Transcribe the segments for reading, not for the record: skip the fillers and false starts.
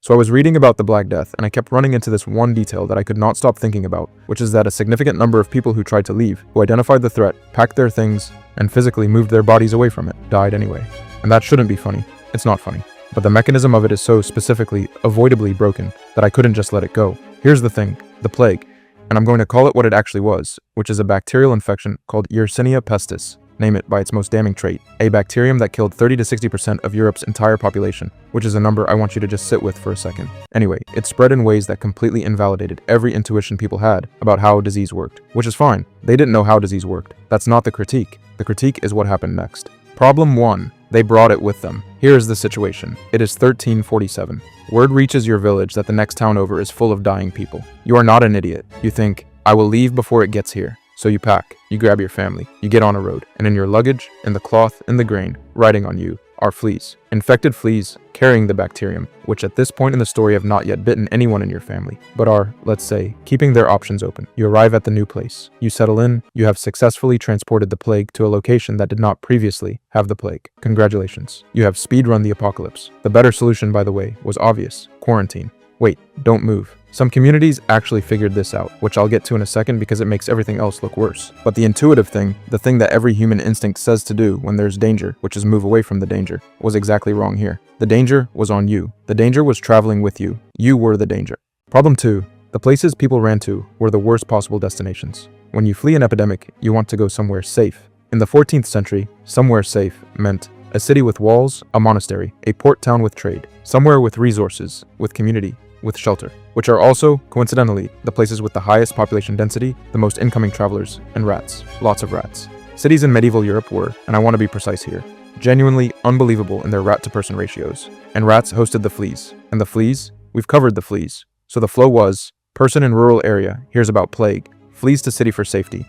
So I was reading about the Black Death, and I kept running into this one detail that I could not stop thinking about, which is that a significant number of people who tried to leave, who identified the threat, packed their things, and physically moved their bodies away from it, died anyway. And that shouldn't be funny. It's not funny. But the mechanism of it is so specifically, avoidably broken, that I couldn't just let it go. Here's the thing, the plague, and I'm going to call it what it actually was, which is a bacterial infection called Yersinia pestis. Name it by its most damning trait, a bacterium that killed 30 to 60% of Europe's entire population, which is a number I want you to just sit with for a second. Anyway, it spread in ways that completely invalidated every intuition people had about how disease worked, which is fine. They didn't know how disease worked. That's not the critique. The critique is what happened next. Problem 1. They brought it with them. Here is the situation. It is 1347. Word reaches your village that the next town over is full of dying people. You are not an idiot. You think, I will leave before it gets here. So you pack, you grab your family, you get on a road, and in your luggage, in the cloth, in the grain, riding on you, are fleas. Infected fleas carrying the bacterium, which at this point in the story have not yet bitten anyone in your family, but are, let's say, keeping their options open. You arrive at the new place. You settle in. You have successfully transported the plague to a location that did not previously have the plague. Congratulations. You have speedrun the apocalypse. The better solution, by the way, was obvious. Quarantine. Wait, don't move. Some communities actually figured this out, which I'll get to in a second because it makes everything else look worse. But the intuitive thing, the thing that every human instinct says to do when there's danger, which is move away from the danger, was exactly wrong here. The danger was on you. The danger was traveling with you. You were the danger. Problem 2. The places people ran to were the worst possible destinations. When you flee an epidemic, you want to go somewhere safe. In the 14th century, somewhere safe meant a city with walls, a monastery, a port town with trade, somewhere with resources, with community, with shelter, which are also, coincidentally, the places with the highest population density, the most incoming travelers, and rats. Lots of rats. Cities in medieval Europe were, and I want to be precise here, genuinely unbelievable in their rat-to-person ratios. And rats hosted the fleas. And the fleas? We've covered the fleas. So the flow was, person in rural area hears about plague, flees to city for safety,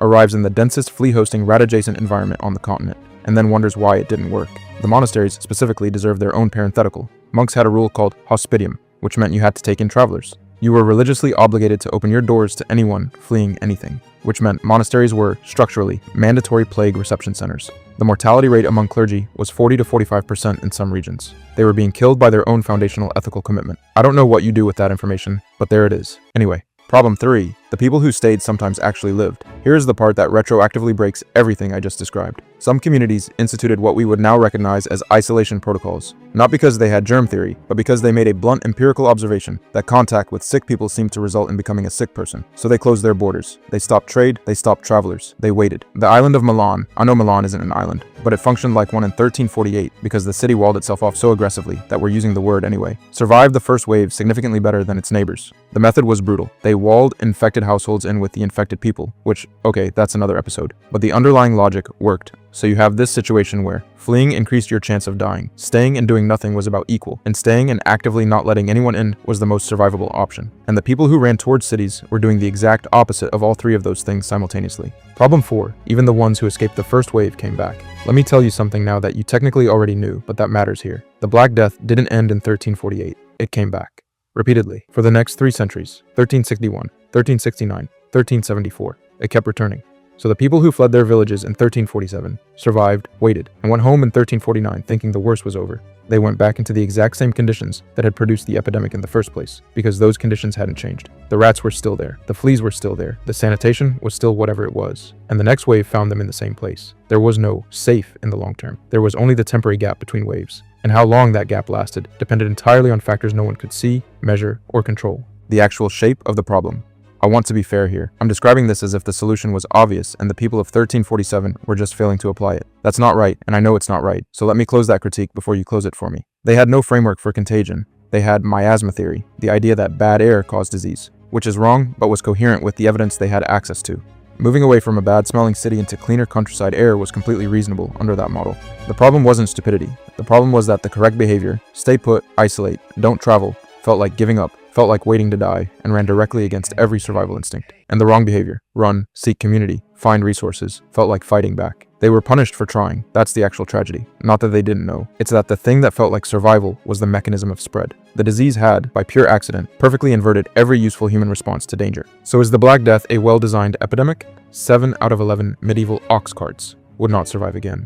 arrives in the densest flea-hosting rat-adjacent environment on the continent, and then wonders why it didn't work. The monasteries specifically deserve their own parenthetical. Monks had a rule called hospitium, which meant you had to take in travelers. You were religiously obligated to open your doors to anyone fleeing anything, which meant monasteries were, structurally, mandatory plague reception centers. The mortality rate among clergy was 40 to 45% in some regions. They were being killed by their own foundational ethical commitment. I don't know what you do with that information, but there it is. Anyway, problem 3. The people who stayed sometimes actually lived. Here's the part that retroactively breaks everything I just described. Some communities instituted what we would now recognize as isolation protocols, not because they had germ theory, but because they made a blunt empirical observation that contact with sick people seemed to result in becoming a sick person. So they closed their borders. They stopped trade, they stopped travelers, they waited. The island of Milan, I know Milan isn't an island, but it functioned like one in 1348 because the city walled itself off so aggressively that we're using the word anyway, survived the first wave significantly better than its neighbors. The method was brutal. They walled infected households in with the infected people, which, okay, that's another episode. But the underlying logic worked. So you have this situation where fleeing increased your chance of dying, staying and doing nothing was about equal, and staying and actively not letting anyone in was the most survivable option. And the people who ran towards cities were doing the exact opposite of all three of those things simultaneously. Problem 4. Even the ones who escaped the first wave came back. Let me tell you something now that you technically already knew, but that matters here. The Black Death didn't end in 1348. It came back. Repeatedly. For the next 3 centuries. 1361, 1369, 1374. It kept returning. So the people who fled their villages in 1347 survived, waited, and went home in 1349 thinking the worst was over. They went back into the exact same conditions that had produced the epidemic in the first place, because those conditions hadn't changed. The rats were still there, the fleas were still there, the sanitation was still whatever it was, and the next wave found them in the same place. There was no safe in the long term. There was only the temporary gap between waves, and how long that gap lasted depended entirely on factors no one could see, measure, or control. The actual shape of the problem. I want to be fair here. I'm describing this as if the solution was obvious and the people of 1347 were just failing to apply it. That's not right, and I know it's not right, so let me close that critique before you close it for me. They had no framework for contagion. They had miasma theory, the idea that bad air caused disease, which is wrong but was coherent with the evidence they had access to. Moving away from a bad-smelling city into cleaner countryside air was completely reasonable under that model. The problem wasn't stupidity. The problem was that the correct behavior, stay put, isolate, don't travel, felt like giving up, felt like waiting to die, and ran directly against every survival instinct. And the wrong behavior, run, seek community, find resources, felt like fighting back. They were punished for trying. That's the actual tragedy. Not that they didn't know. It's that the thing that felt like survival was the mechanism of spread. The disease had, by pure accident, perfectly inverted every useful human response to danger. So is the Black Death a well-designed epidemic? 7 out of 11 medieval ox carts would not survive again.